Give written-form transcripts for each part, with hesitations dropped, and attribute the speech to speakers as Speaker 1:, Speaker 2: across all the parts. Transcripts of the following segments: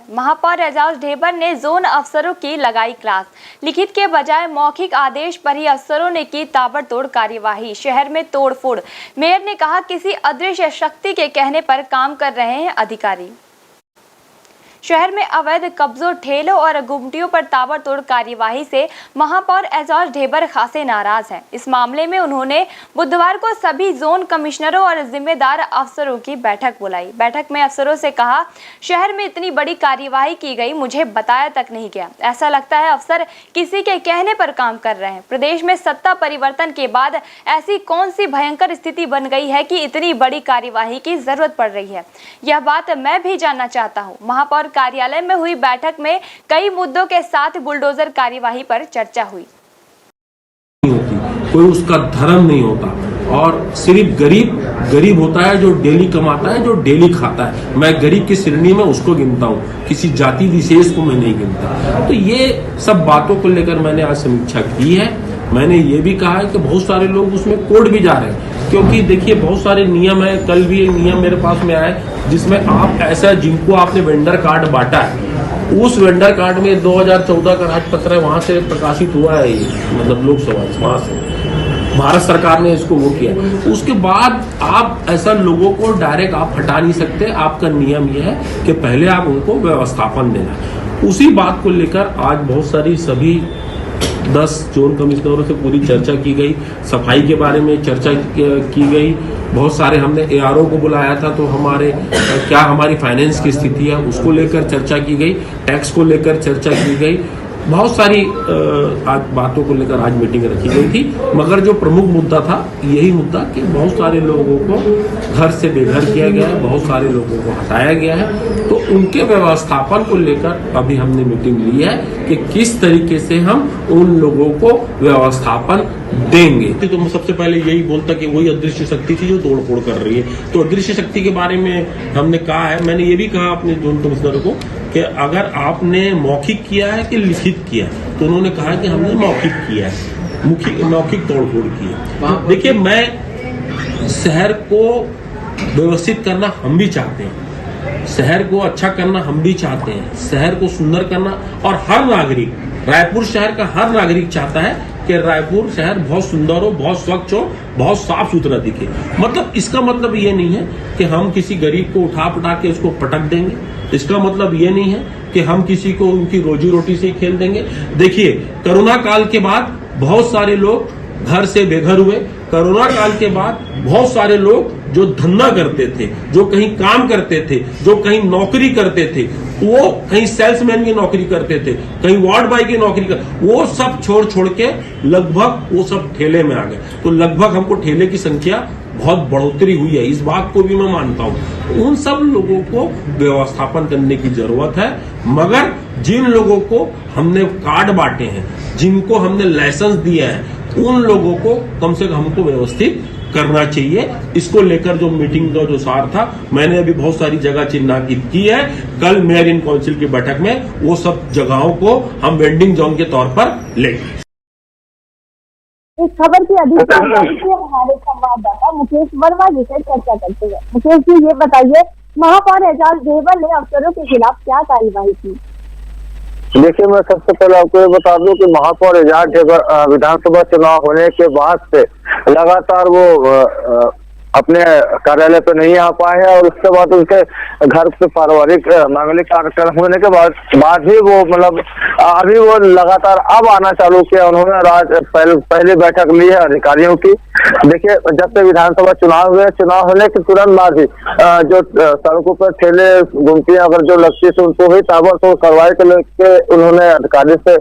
Speaker 1: महापौर एजाज ढेबर ने जोन अफसरों की लगाई क्लास। लिखित के बजाय मौखिक आदेश पर ही अफसरों ने की ताबड़तोड़ कार्यवाही। शहर में तोड़फोड़। मेयर ने कहा किसी अदृश्य शक्ति के कहने पर काम कर रहे हैं अधिकारी। शहर में अवैध कब्जों, ठेलों और गुमटियों पर ताबड़तोड़ कार्यवाही से महापौर एजाज ढेबर खासे नाराज हैं। इस मामले में उन्होंने बुधवार को सभी जोन कमिश्नरों और जिम्मेदार अफसरों की बैठक बुलाई। बैठक में अफसरों से कहा, शहर में इतनी बड़ी कार्यवाही की गई, मुझे बताया तक नहीं गया। ऐसा लगता है अफसर किसी के कहने पर काम कर रहे हैं। प्रदेश में सत्ता परिवर्तन के बाद ऐसी कौन सी भयंकर स्थिति बन गई है कि इतनी बड़ी कार्यवाही की जरूरत पड़ रही है? यह बात मैं भी जानना चाहता हूँ। महापौर कार्यालय में हुई बैठक में कई मुद्दों के साथ बुलडोजर कार्यवाही पर चर्चा हुई।
Speaker 2: कोई उसका धर्म नहीं होता और सिर्फ गरीब होता है जो डेली कमाता है, जो डेली खाता है। मैं गरीब की श्रेणी में उसको गिनता हूँ, किसी जाति विशेष को मैं नहीं गिनता। तो ये सब बातों को लेकर मैंने आज समीक्षा की है। मैंने ये भी कहा है कि बहुत सारे लोग उसमें कोर्ट भी जा रहे हैं, क्योंकि देखिए बहुत सारे नियम है। कल भी एक नियम मेरे पास में आया है जिसमें आप ऐसा जिनको आपने वेंडर कार्ड बांटा है, उस वेंडर कार्ड में 2014 का राजपत्र है, वहां से प्रकाशित हुआ है ये, मतलब लोकसभा वहां से भारत सरकार ने इसको वो किया। उसके बाद आप ऐसा लोगों को डायरेक्ट आप हटा नहीं सकते। आपका नियम यह है कि पहले आप उनको व्यवस्थापन देना। उसी बात को लेकर आज बहुत सारी सभी 10 जोन कमिश्नरों से पूरी चर्चा की गई। सफाई के बारे में चर्चा की गई। बहुत सारे हमने एआरओ को बुलाया था, तो हमारी फाइनेंस की स्थिति है उसको लेकर चर्चा की गई। टैक्स को लेकर चर्चा की गई। बहुत सारी आज बातों को लेकर आज मीटिंग रखी गई थी, मगर जो प्रमुख मुद्दा था यही मुद्दा कि बहुत सारे लोगों को घर से बेघर किया गया है, बहुत सारे लोगों को हटाया गया है। तो उनके व्यवस्थापन को लेकर अभी हमने मीटिंग ली है कि किस तरीके से हम उन लोगों को व्यवस्थापन देंगे। तो मैं सबसे पहले यही बोलता कि वही अदृश्य शक्ति थी जो तोड़फोड़ कर रही है। तो अदृश्य शक्ति के बारे में हमने कहा है, मैंने ये भी कहा अपने जोन कमिश्नर को कि अगर आपने मौखिक किया है कि लिखित किया है, तो उन्होंने कहा कि हमने मौखिक किया है, मौखिक तोड़फोड़ की है। देखिए, मैं शहर को व्यवस्थित करना हम भी चाहते हैं, शहर को अच्छा करना हम भी चाहते हैं, शहर को सुंदर करना, और हर नागरिक, रायपुर शहर का हर नागरिक चाहता है कि रायपुर शहर बहुत सुंदर हो, बहुत स्वच्छ हो, बहुत साफ सुथरा दिखे। मतलब इसका मतलब ये नहीं है कि हम किसी गरीब को उठा पटा के उसको पटक देंगे। इसका मतलब ये नहीं है कि हम किसी को उनकी रोजी रोटी से खेल देंगे। देखिए, कोरोना काल के बाद बहुत सारे लोग घर से बेघर हुए। कोरोना काल के बाद बहुत सारे लोग जो धंधा करते थे, जो कहीं काम करते थे, जो कहीं नौकरी करते थे, वो कहीं सेल्समैन की नौकरी करते थे, कहीं वार्ड बॉय की नौकरी वो सब छोड़ के लगभग वो सब ठेले में आ गए। तो लगभग हमको ठेले की संख्या बहुत बढ़ोतरी हुई है, इस बात को भी मैं मानता हूं। उन सब लोगों को व्यवस्थापन करने की जरूरत है, मगर जिन लोगों को हमने कार्ड बांटे हैं, जिनको हमने लाइसेंस दिया है, उन लोगों को कम से कम हमको व्यवस्थित करना चाहिए। इसको लेकर जो मीटिंग का जो सार था, मैंने अभी बहुत सारी जगह चिन्हांकित की है। कल मेयर इन काउंसिल की बैठक में वो सब जगहों को हम वेंडिंग जोन के तौर पर लेंगे।
Speaker 3: इस खबर की अधिक जानकारी के हमारे संवाददाता मुकेश वर्मा जी से चर्चा करते हैं। मुकेश जी, ये बताइए, महापौर एजाज ढेबर ने अफसरों के खिलाफ क्या कार्यवाही की?
Speaker 4: देखिए, मैं सबसे पहले आपको ये बता दूं कि महापौर एजाज ढेबर विधानसभा चुनाव होने के बाद से लगातार वो अपने कार्यालय पे नहीं आ पाए हैं, और उसके बाद उनके घर पे पारिवारिक मांगलिक कार्यक्रम होने के बाद ही वो मतलब अभी वो लगातार अब आना चालू किया। उन्होंने पहली बैठक ली है अधिकारियों की। देखिए, जब से विधानसभा चुनाव हुए, चुनाव होने के तुरंत बाद ही जो सड़कों पर ठेले गुमटियां अगर जो लगती थी उनको ही ताबड़तोड़ कार्रवाई को लेकर उन्होंने अधिकारी से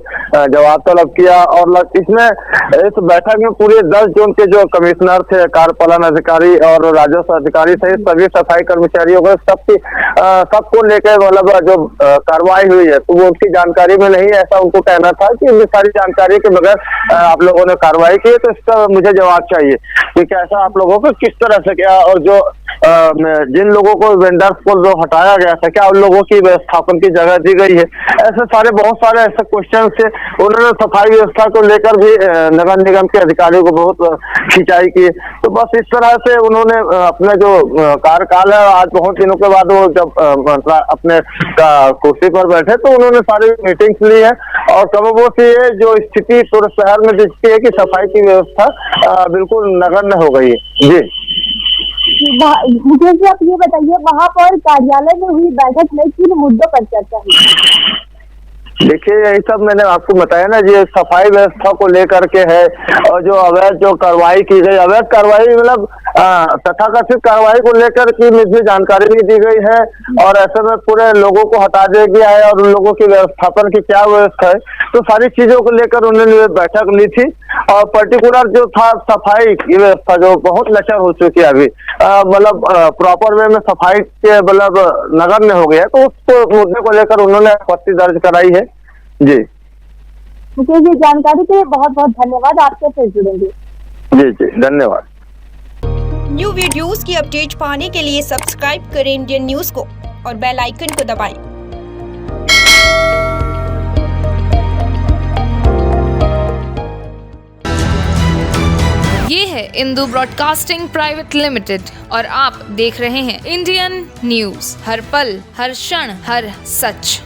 Speaker 4: जवाब तलब किया। और इसमें इस बैठक में पूरे 10 जोन के जो कमिश्नर थे, कार्यपालन अधिकारी और राजस्व अधिकारी सहित सभी सफाई कर्मचारियों को सबको लेकर मतलब जो कार्रवाई हुई है, तो वो उनकी जानकारी में नहीं, ऐसा उनको कहना था कि इतनी सारी जानकारी के बगैर आप लोगों ने कार्रवाई की है, तो इसका मुझे जवाब चाहिए कि कैसा आप लोगों को किस तरह से क्या, और जो जिन लोगों को वेंडर्स को जो हटाया गया था, क्या उन लोगों की व्यवस्थापन की जगह दी गई है? ऐसे बहुत सारे ऐसे क्वेश्चन थे। उन्होंने सफाई व्यवस्था को लेकर भी नगर निगम के अधिकारियों को बहुत खिंचाई की। तो बस इस तरह से उन्होंने अपने जो कार्यकाल है, आज बहुत दिनों के बाद वो जब अपने कुर्सी पर बैठे तो उन्होंने सारी मीटिंग्स ली है और कमोबेश ये जो स्थिति पूरे शहर में दिखती है कि सफाई की व्यवस्था बिल्कुल नगण्य हो गई है। जी
Speaker 3: मुकेश जी, आप ये बताइए, महापौर कार्यालय में हुई बैठक में किन मुद्दों पर चर्चा हुई?
Speaker 4: देखिए, यही सब मैंने आपको बताया ना, ये सफाई व्यवस्था को लेकर के है और जो अवैध जो कार्रवाई की गई, अवैध कार्रवाई मतलब तथाकथित कार्रवाई को लेकर की मुझे जानकारी भी दी गई है और ऐसे में पूरे लोगों को हटा दिया गया है और उन लोगों की व्यवस्थापन की क्या व्यवस्था है, तो सारी चीजों को लेकर उन्होंने बैठक ली थी। और पर्टिकुलर जो था सफाई की व्यवस्था जो बहुत लचर हो चुकी है अभी, मतलब प्रॉपर वे में सफाई के मतलब नगण्य हो गया, तो उस मुद्दे को लेकर उन्होंने आपत्ति दर्ज कराई है। जी
Speaker 3: मुकेश जी, जानकारी के लिए बहुत बहुत धन्यवाद। आपसे फिर जुड़ेंगे।
Speaker 4: जी जी, धन्यवाद।
Speaker 5: न्यू वीडियोस की अपडेट पाने के लिए सब्सक्राइब करें इंडियन न्यूज को और बेल आइकन को दबाएं।
Speaker 6: ये है इंदू ब्रॉडकास्टिंग प्राइवेट लिमिटेड और आप देख रहे हैं इंडियन न्यूज, हर पल, हर क्षण, हर सच।